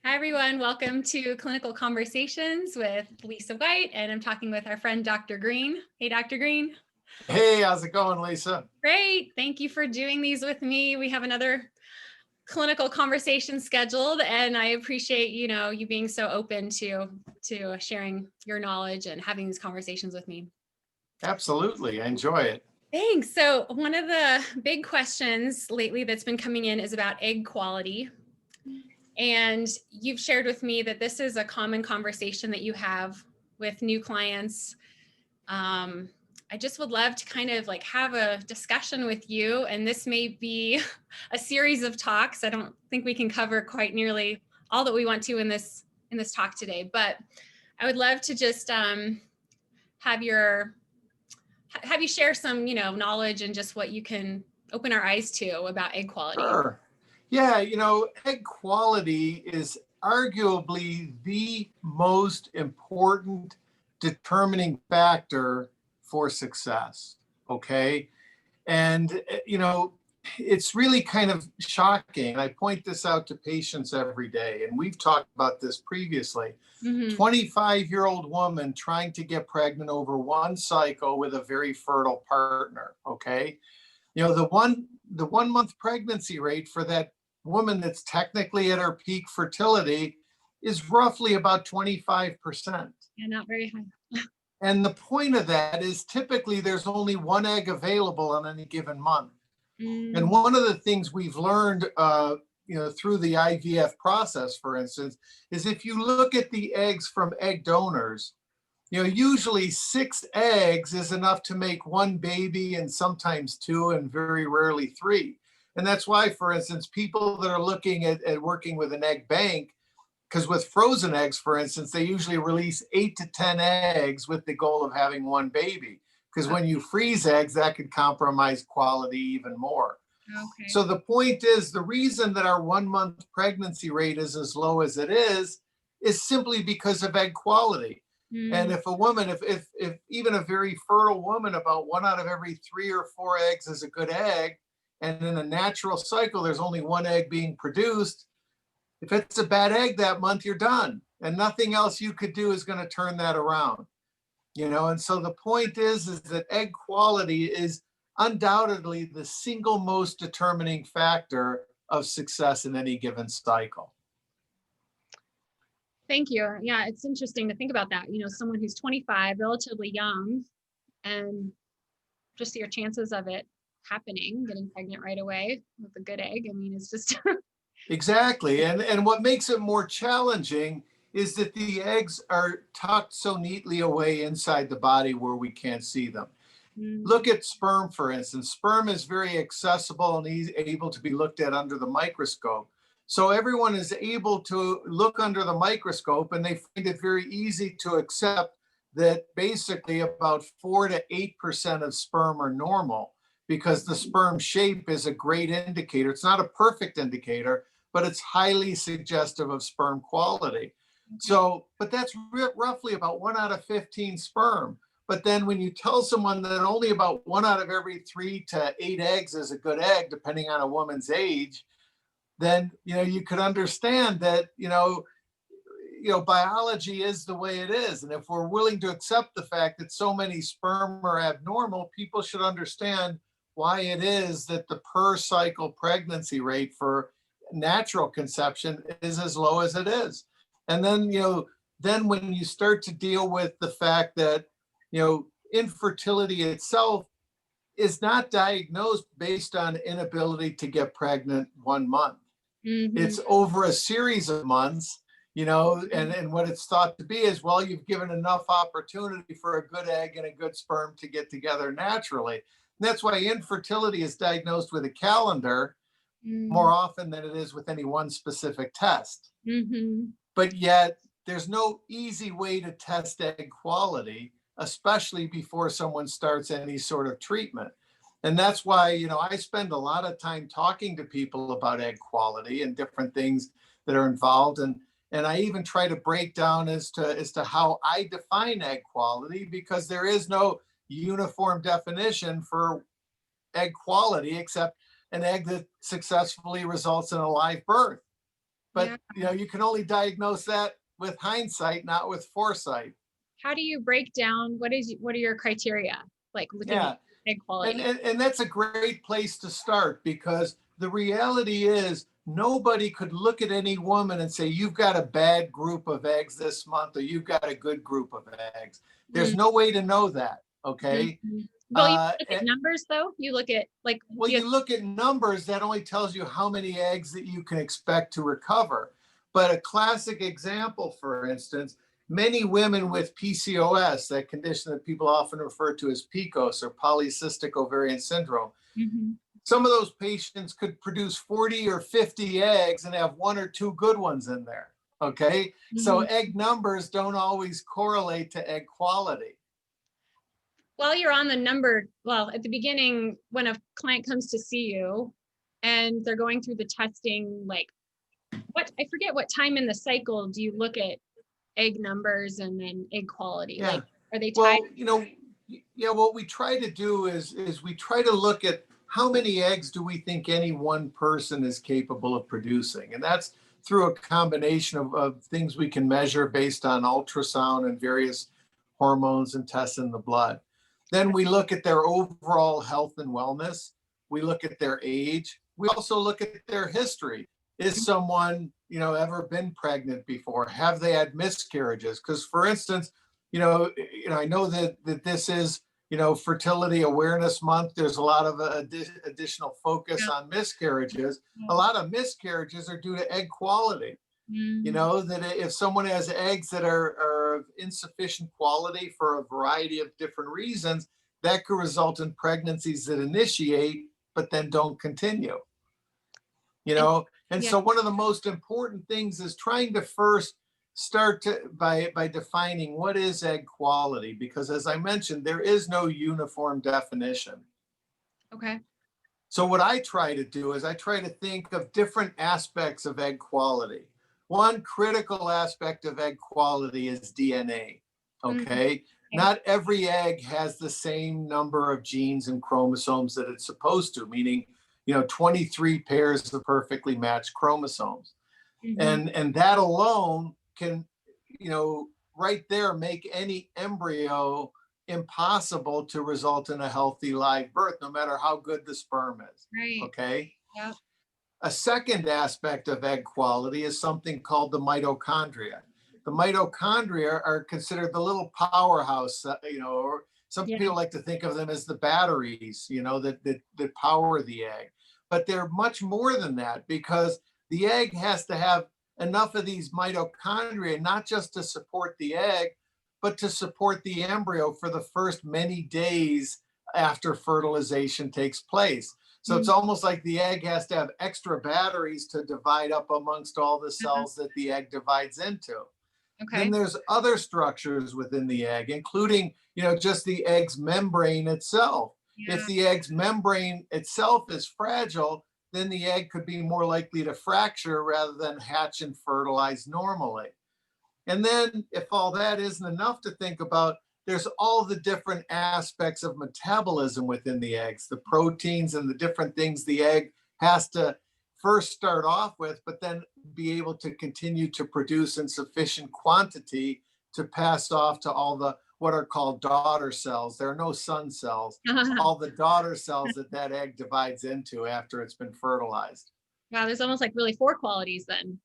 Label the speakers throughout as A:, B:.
A: Hi, everyone. Welcome to Clinical Conversations with Lisa White, and I'm talking with our friend, Dr. Greene. Hey, Dr. Greene.
B: Hey, how's it going, Lisa?
A: Great. Thank you for doing these with me. We have another clinical conversation scheduled, and I appreciate, you being so open to sharing your knowledge and having these conversations with me.
B: Absolutely. I enjoy it.
A: Thanks. So one of the big questions lately that's been coming in is about egg quality. And you've shared with me that this is a common conversation that you have with new clients. I just would love to kind of have a discussion with you. And this may be a series of talks. I don't think we can cover quite nearly all that we want to in this talk today, but I would love to just have you share some, knowledge and just what you can open our eyes to about egg quality.
B: Sure. Yeah, egg quality is arguably the most important determining factor for success. Okay. And, it's really kind of shocking. I point this out to patients every day, and we've talked about this previously. 25-year-old woman trying to get pregnant over one cycle with a very fertile partner. Okay. The 1 month pregnancy rate for that woman that's technically at her peak fertility is roughly about 25%.
A: Yeah, not very high.
B: And the point of that is typically there's only one egg available on any given month. And one of the things we've learned, through the IVF process, for instance, is if you look at the eggs from egg donors, usually 6 eggs is enough to make one baby and sometimes 2 and very rarely 3. And that's why, for instance, people that are looking at working with an egg bank, because with frozen eggs, for instance, they usually release 8 to 10 eggs with the goal of having one baby. Because when you freeze eggs, that could compromise quality even more.
A: Okay.
B: So the point is, the reason that our 1 month pregnancy rate is as low as it is simply because of egg quality. And if a woman, if even a very fertile woman, about 1 out of every 3 or 4 eggs is a good egg, and in a natural cycle, there's only 1 egg being produced, if it's a bad egg that month, you're done. And nothing else you could do is going to turn that around. And so the point is that egg quality is undoubtedly the single most determining factor of success in any given cycle.
A: Thank you. Yeah, it's interesting to think about that. Someone who's 25, relatively young, and just your chances of it happening, getting pregnant right away with a good egg. I mean, it's just
B: Exactly. And what makes it more challenging is that the eggs are tucked so neatly away inside the body where we can't see them. Look at sperm, for instance. Sperm is very accessible and able to be looked at under the microscope. So everyone is able to look under the microscope, and they find it very easy to accept that basically about 4 to 8% of sperm are normal, because the sperm shape is a great indicator. It's not a perfect indicator, but it's highly suggestive of sperm quality. So, but that's roughly about 1 out of 15 sperm. But then when you tell someone that only about 1 out of every 3 to 8 eggs is a good egg, depending on a woman's age, then, you could understand that, biology is the way it is. And if we're willing to accept the fact that so many sperm are abnormal, people should understand why it is that the per cycle pregnancy rate for natural conception is as low as it is. And then, then when you start to deal with the fact that, infertility itself is not diagnosed based on inability to get pregnant 1 month. It's over a series of months, and what it's thought to be is, well, you've given enough opportunity for a good egg and a good sperm to get together naturally. And that's why infertility is diagnosed with a calendar more often than it is with any one specific test. But yet there's no easy way to test egg quality, especially before someone starts any sort of treatment. And that's why, I spend a lot of time talking to people about egg quality and different things that are involved. And I even try to break down as to how I define egg quality, because there is no uniform definition for egg quality except an egg that successfully results in a live birth. But
A: Yeah.
B: you know, you can only diagnose that with hindsight, not with foresight.
A: How do you break down, what are your criteria? Like looking
B: Yeah.
A: at egg
B: And,
A: quality.
B: and that's a great place to start, because the reality is nobody could look at any woman and say, you've got a bad group of eggs this month, or you've got a good group of eggs. There's no way to know that. Okay.
A: Mhm. Well, you look
B: And,
A: at numbers though. You look at like,
B: well, you look at numbers, that only tells you how many eggs that you can expect to recover. But a classic example, for instance, many women with PCOS, that condition that people often refer to as PCOS, or polycystic ovarian syndrome,
A: Mhm.
B: some of those patients could produce 40 or 50 eggs and have one or two good ones in there. Okay. So
A: Mhm.
B: egg numbers don't always correlate to egg quality.
A: While you're on the number, well, at the beginning, when a client comes to see you and they're going through the testing, like I forget what time in the cycle do you look at egg numbers and then egg quality?
B: Yeah.
A: Like, are they tied?
B: Well, you know, yeah, what we try to do is we try to look at how many eggs do we think any one person is capable of producing. And that's through a combination of things we can measure based on ultrasound and various hormones and tests in the blood. Then we look at their overall health and wellness. We look at their age. We also look at their history. Is someone, you know, ever been pregnant before? Have they had miscarriages? Because, for instance, I know that this is, Fertility Awareness Month. There's a lot of additional focus
A: Yeah.
B: on miscarriages. A lot of miscarriages are due to egg quality. You
A: Mm.
B: know, that if someone has eggs that are of insufficient quality for a variety of different reasons, that could result in pregnancies that initiate but then don't continue.
A: And
B: And
A: yeah,
B: so one of the most important things is trying to first start by defining what is egg quality, because as I mentioned, there is no uniform definition.
A: okay.
B: So what I try to do is I try to think of different aspects of egg quality. One critical aspect of egg quality is DNA.
A: Mm,
B: Okay.
A: okay.
B: Not every egg has the same number of genes and chromosomes that it's supposed to, meaning, 23 pairs of perfectly matched chromosomes.
A: Mhm.
B: And that alone can, right there, make any embryo impossible to result in a healthy live birth, no matter how good the sperm is.
A: Right.
B: Okay.
A: Yeah.
B: A second aspect of egg quality is something called the mitochondria. The mitochondria are considered the little powerhouse, or some
A: Yeah.
B: people like to think of them as the batteries, that power the egg. But they're much more than that, because the egg has to have enough of these mitochondria, not just to support the egg, but to support the embryo for the first many days after fertilization takes place. So it's
A: Mm.
B: almost like the egg has to have extra batteries to divide up amongst all the
A: Uh-huh.
B: cells that the egg divides into. Then
A: Okay.
B: there's other structures within the egg, including, just the egg's membrane itself. If
A: Yeah.
B: the egg's membrane itself is fragile, then the egg could be more likely to fracture rather than hatch and fertilize normally. And then, if all that isn't enough to think about, there's all the different aspects of metabolism within the eggs, the proteins and the different things the egg has to first start off with, but then be able to continue to produce in sufficient quantity to pass off to all the what are called daughter cells. There are no son cells, all the daughter cells that egg divides into after it's been fertilized.
A: Wow, there's almost like really four qualities then.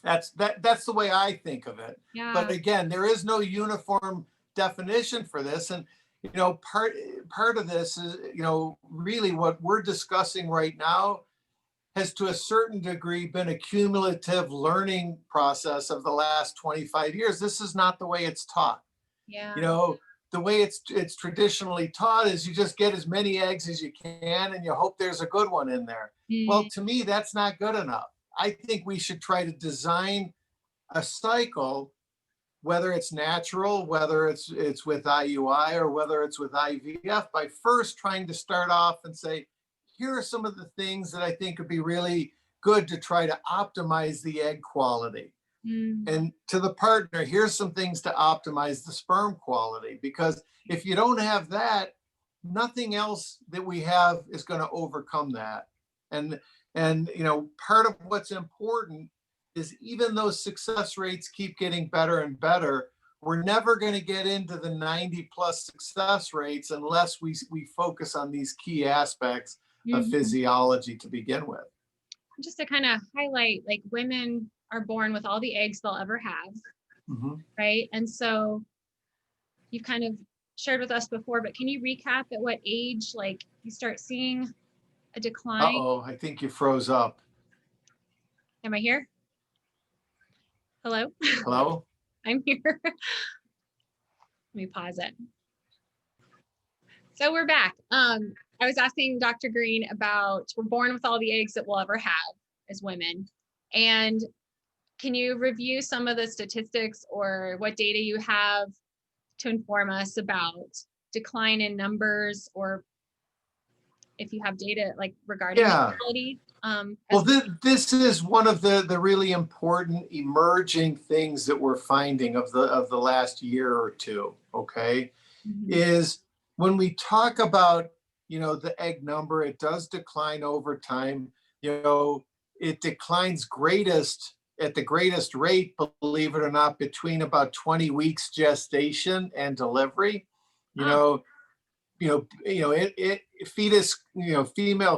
B: That's the way I think of it. But
A: Yeah.
B: again, there is no uniform definition for this. And part of this is, really what we're discussing right now has to a certain degree been a cumulative learning process of the last 25 years. This is not the way it's taught.
A: Yeah.
B: You know, the way it's traditionally taught is you just get as many eggs as you can and you hope there's a good one in there. Well,
A: Mm.
B: to me, that's not good enough. I think we should try to design a cycle, whether it's natural, whether it's with IUI or whether it's with IVF, by first trying to start off and say, here are some of the things that I think would be really good to try to optimize the egg quality.
A: Mm.
B: And to the partner, here's some things to optimize the sperm quality. Because if you don't have that, nothing else that we have is going to overcome that. And part of what's important is even though success rates keep getting better and better, we're never going to get into the 90 plus success rates unless we focus on these key aspects of physiology to begin with.
A: Just to kind of highlight, like, women are born with all the eggs they'll ever have, right? And so you've kind of shared with us before, but can you recap at what age, like, you start seeing a decline?
B: Uh-oh, I think you froze up.
A: Am I here? Hello?
B: Hello?
A: I'm here. Let me pause it. So we're back. I was asking Dr. Greene about, we're born with all the eggs that we'll ever have as women. And can you review some of the statistics or what data you have to inform us about decline in numbers, or if you have data like regarding quality?
B: Well, this is one of the really important emerging things that we're finding of the last year or two, okay? Is when we talk about, the egg number, it does decline over time. It declines at the greatest rate, believe it or not, between about 20 weeks gestation and delivery. Female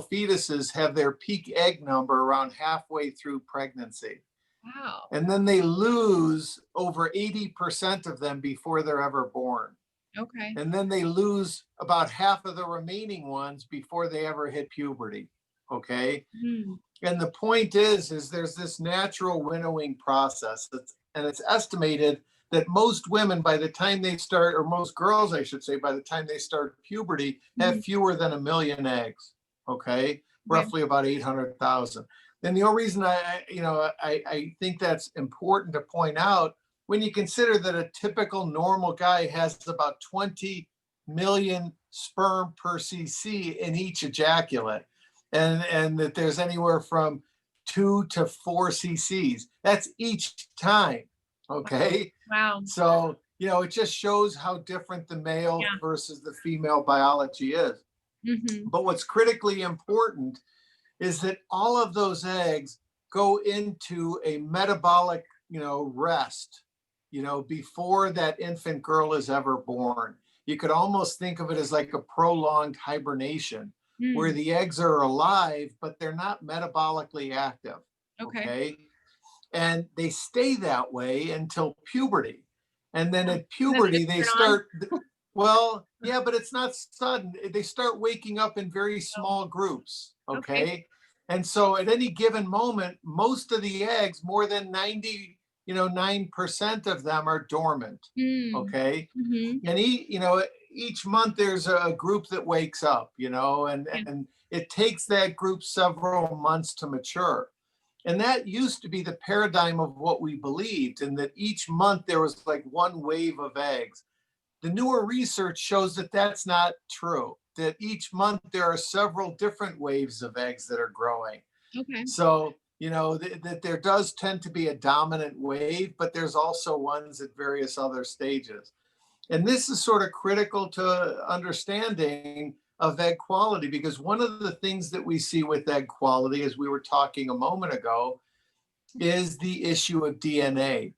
B: fetuses have their peak egg number around halfway through pregnancy.
A: Wow.
B: And then they lose over 80% of them before they're ever born.
A: Okay.
B: And then they lose about half of the remaining ones before they ever hit puberty. Okay. And the point is there's this natural winnowing process. And it's estimated that most women, by the time they start, or most girls, I should say, by the time they start puberty, have fewer than 1 million eggs. Okay. Roughly about 800,000. And the only reason I think that's important to point out, when you consider that a typical normal guy has about 20 million sperm per cc in each ejaculate, and that there's anywhere from 2 to 4 cc's. That's each time. Okay.
A: Wow.
B: So, it just shows how different the male versus the female biology is. But what's critically important is that all of those eggs go into a metabolic, rest, before that infant girl is ever born. You could almost think of it as like a prolonged hibernation, where the eggs are alive, but they're not metabolically active. Okay. And they stay that way until puberty. And then at puberty, they start, well, yeah, but it's not sudden. They start waking up in very small groups. Okay. And so at any given moment, most of the eggs, more than 9% of them are dormant. Okay. And each month there's a group that wakes up, and it takes that group several months to mature. And that used to be the paradigm of what we believed, and that each month there was like one wave of eggs. The newer research shows that that's not true, that each month there are several different waves of eggs that are growing. So, that there does tend to be a dominant wave, but there's also ones at various other stages. And this is sort of critical to understanding of egg quality, because one of the things that we see with egg quality, as we were talking a moment ago, is the issue of DNA.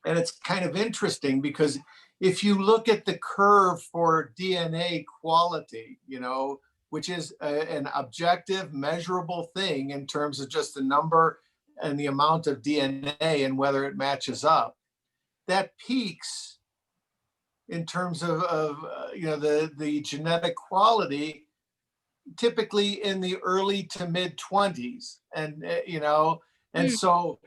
B: And it's kind of interesting because if you look at the curve for DNA quality, which is an objective, measurable thing in terms of just the number and the amount of DNA and whether it matches up, that peaks in terms of the genetic quality, typically in the early to mid 20s. And, so,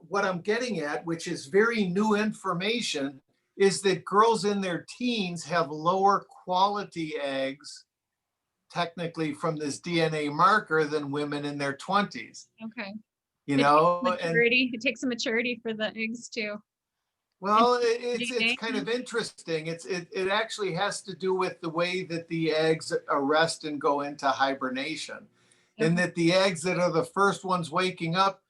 B: what I'm getting at, which is very new information, is that girls in their teens have lower quality eggs, technically from this DNA marker, than women in their 20s.
A: Okay.
B: It
A: takes some maturity for the eggs too.
B: Well, it's kind of interesting. It actually has to do with the way that the eggs arrest and go into hibernation, and that the eggs that are the first ones waking up.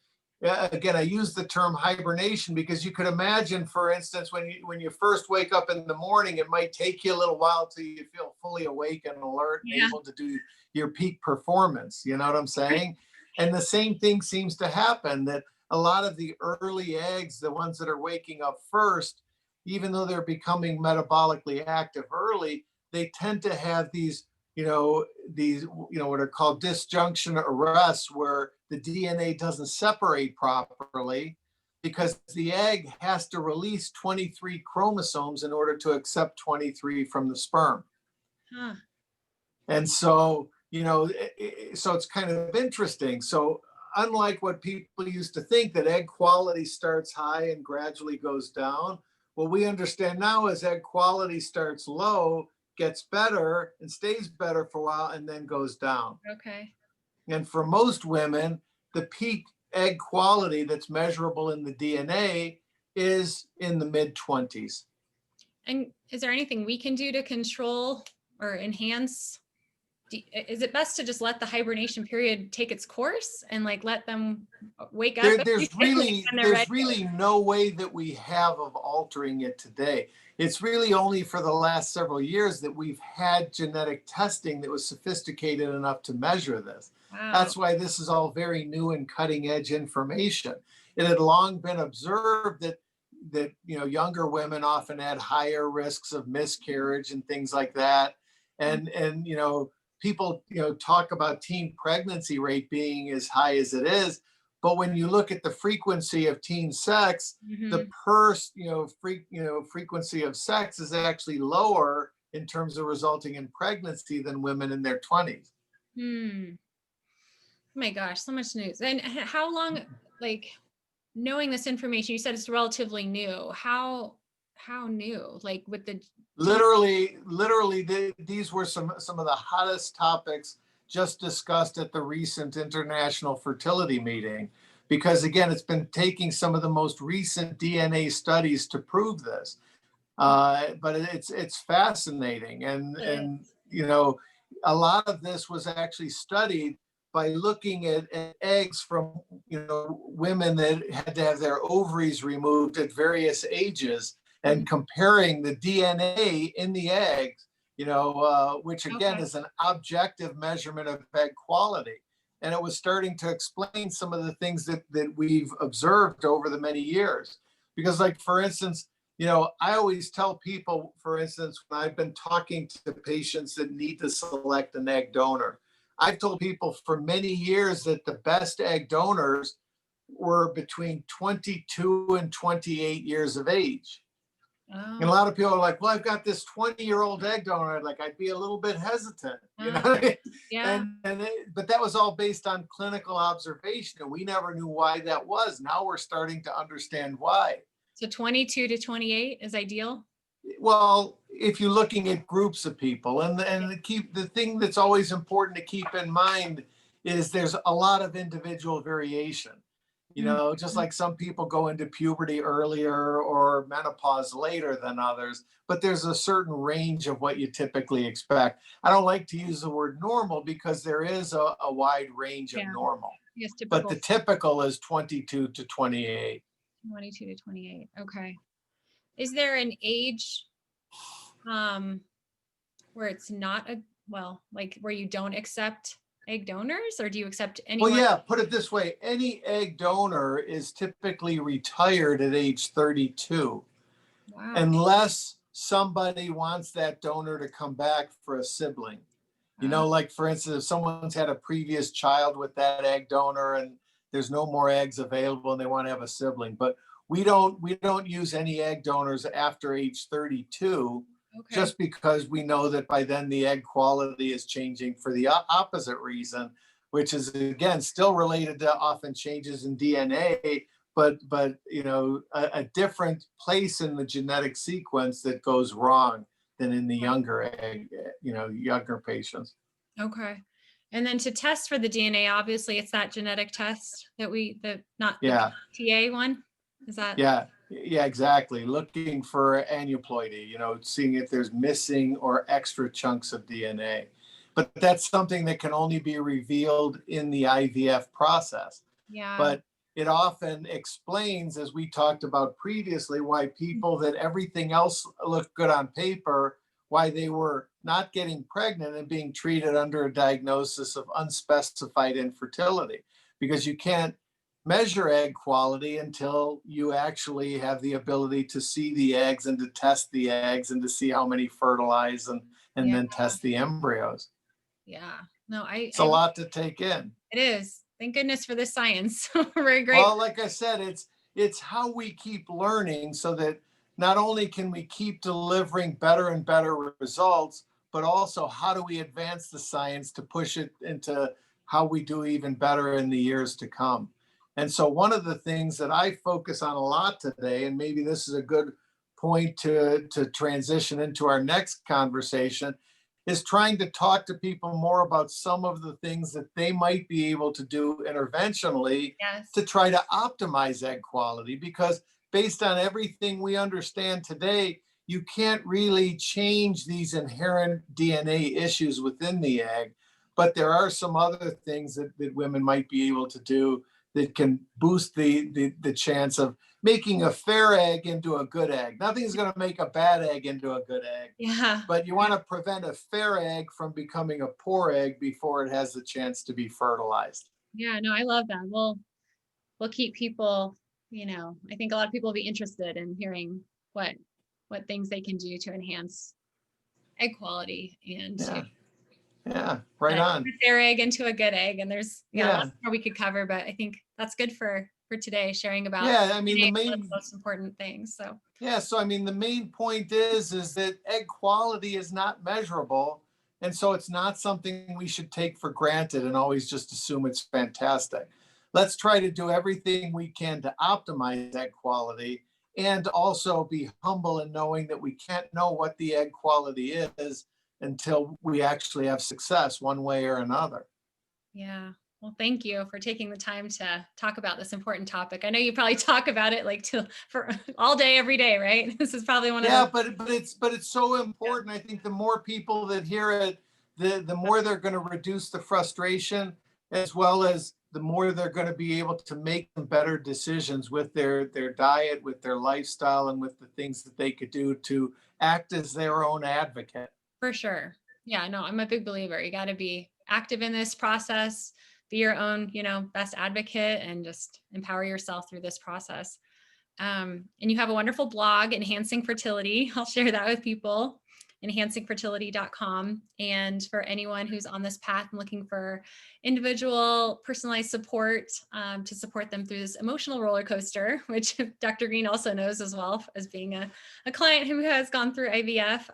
B: Again, I use the term hibernation because you could imagine, for instance, when you first wake up in the morning, it might take you a little while till you feel fully awake and alert and able to do your peak performance. You know what I'm saying? And the same thing seems to happen, that a lot of the early eggs, the ones that are waking up first, even though they're becoming metabolically active early, they tend to have these, what are called disjunction arrests, where the DNA doesn't separate properly because the egg has to release 23 chromosomes in order to accept 23 from the sperm.
A: Huh.
B: And so, so it's kind of interesting. So unlike what people used to think, that egg quality starts high and gradually goes down, what we understand now is egg quality starts low, gets better and stays better for a while, and then goes down.
A: Okay.
B: And for most women, the peak egg quality that's measurable in the DNA is in the mid-20s.
A: And is there anything we can do to control or enhance? Is it best to just let the hibernation period take its course and like let them wake up?
B: There's really no way that we have of altering it today. It's really only for the last several years that we've had genetic testing that was sophisticated enough to measure this.
A: Wow.
B: That's why this is all very new and cutting edge information. It had long been observed that younger women often had higher risks of miscarriage and things like that. And people talk about teen pregnancy rate being as high as it is, but when you look at the frequency of teen sex, the frequency of sex is actually lower in terms of resulting in pregnancy than women in their 20s.
A: Oh my gosh, so much news. And how long, like, knowing this information, you said it's relatively new. How new? Like with the
B: literally these were some of the hottest topics just discussed at the recent International Fertility Meeting, because again, it's been taking some of the most recent DNA studies to prove this. But it's fascinating, and a lot of this was actually studied by looking at eggs from women that had to have their ovaries removed at various ages, and comparing the DNA in the eggs, which again is an objective measurement of egg quality. And it was starting to explain some of the things that we've observed over the many years. Because, like, for instance, I always tell people, for instance, when I've been talking to patients that need to select an egg donor, I've told people for many years that the best egg donors were between 22 and 28 years of age.
A: Oh.
B: And a lot of people are like, well, I've got this 20-year-old egg donor. I'd be a little bit hesitant,
A: Yeah.
B: But that was all based on clinical observation, and we never knew why that was. Now we're starting to understand why.
A: So 22 to 28 is ideal?
B: Well, if you're looking at groups of people, and the thing that's always important to keep in mind is there's a lot of individual variation. Just like some people go into puberty earlier or menopause later than others, but there's a certain range of what you typically expect. I don't like to use the word normal because there is a wide range of normal.
A: Yes,
B: but the typical is 22 to 28.
A: 22 to 28. Okay. Is there an age where it's not like where you don't accept egg donors, or do you accept anyone?
B: Well, yeah, put it this way. Any egg donor is typically retired at age 32.
A: Wow.
B: Unless somebody wants that donor to come back for a sibling. Like, for instance, if someone's had a previous child with that egg donor and there's no more eggs available and they want to have a sibling. But we don't use any egg donors after age 32. Okay. Just because we know that by then the egg quality is changing for the opposite reason, which is, again, still related to often changes in DNA, but a different place in the genetic sequence that goes wrong than in the younger patients.
A: Okay. And then to test for the DNA, obviously it's that genetic test the TA one. Is that?
B: Yeah, exactly. Looking for aneuploidy, seeing if there's missing or extra chunks of DNA. But that's something that can only be revealed in the IVF process.
A: Yeah.
B: But it often explains, as we talked about previously, why people that everything else looked good on paper, why they were not getting pregnant and being treated under a diagnosis of unspecified infertility. because you can't measure egg quality until you actually have the ability to see the eggs and to test the eggs and to see how many fertilize and
A: Yeah.
B: then test the embryos.
A: Yeah. No,
B: It's a lot to take in.
A: it is. Thank goodness for this science. We're great.
B: Well, like I said, it's how we keep learning so that not only can we keep delivering better and better results, but also how do we advance the science to push it into how we do even better in the years to come. And so one of the things that I focus on a lot today, and maybe this is a good point to transition into our next conversation, is trying to talk to people more about some of the things that they might be able to do interventionally
A: Yes.
B: to try to optimize egg quality. Because based on everything we understand today, you can't really change these inherent DNA issues within the egg. But there are some other things that women might be able to do that can boost the chance of making a fair egg into a good egg. Nothing's going to make a bad egg into a good egg.
A: Yeah.
B: But you want to prevent a fair egg from becoming a poor egg before it has the chance to be fertilized.
A: Yeah. No, I love that. We'll keep people, I think a lot of people will be interested in hearing what things they can do to enhance egg quality and
B: Yeah.
A: to
B: Yeah. Right
A: turn
B: on.
A: a fair egg into a good egg. And there's
B: Yeah.
A: lots more we could cover, but I think that's good for today, sharing about
B: Yeah. I mean, the
A: one of
B: main,
A: the most important things. So
B: yeah. So, I mean, the main point is that egg quality is not measurable. And so it's not something we should take for granted and always just assume it's fantastic. Let's try to do everything we can to optimize egg quality and also be humble in knowing that we can't know what the egg quality is until we actually have success one way or another.
A: yeah. Well, thank you for taking the time to talk about this important topic. I know you probably talk about it like for all day, every day, right? This is probably one of
B: Yeah,
A: the
B: but it's so important. I think the more people that hear it, the more they're going to reduce the frustration, as well as the more they're going to be able to make some better decisions with their diet, with their lifestyle, and with the things that they could do to act as their own advocate.
A: For sure. Yeah, no, I'm a big believer. You got to be active in this process, be your own, best advocate, and just empower yourself through this process. And you have a wonderful blog, Enhancing Fertility. I'll share that with people, enhancingfertility.com. And for anyone who's on this path and looking for individual personalized support to support them through this emotional roller coaster, which Dr. Greene also knows as well as being a client who has gone through IVF.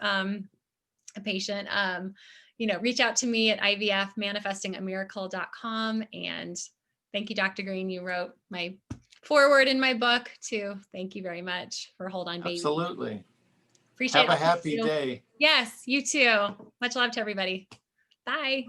A: A patient, reach out to me at ivfmanifestingamiracle.com. And thank you, Dr. Greene. You wrote my forward in my book too. Thank you very much for Hold On Baby.
B: Absolutely.
A: Appreciate it.
B: Have a happy day.
A: Yes, you too. Much love to everybody. Bye.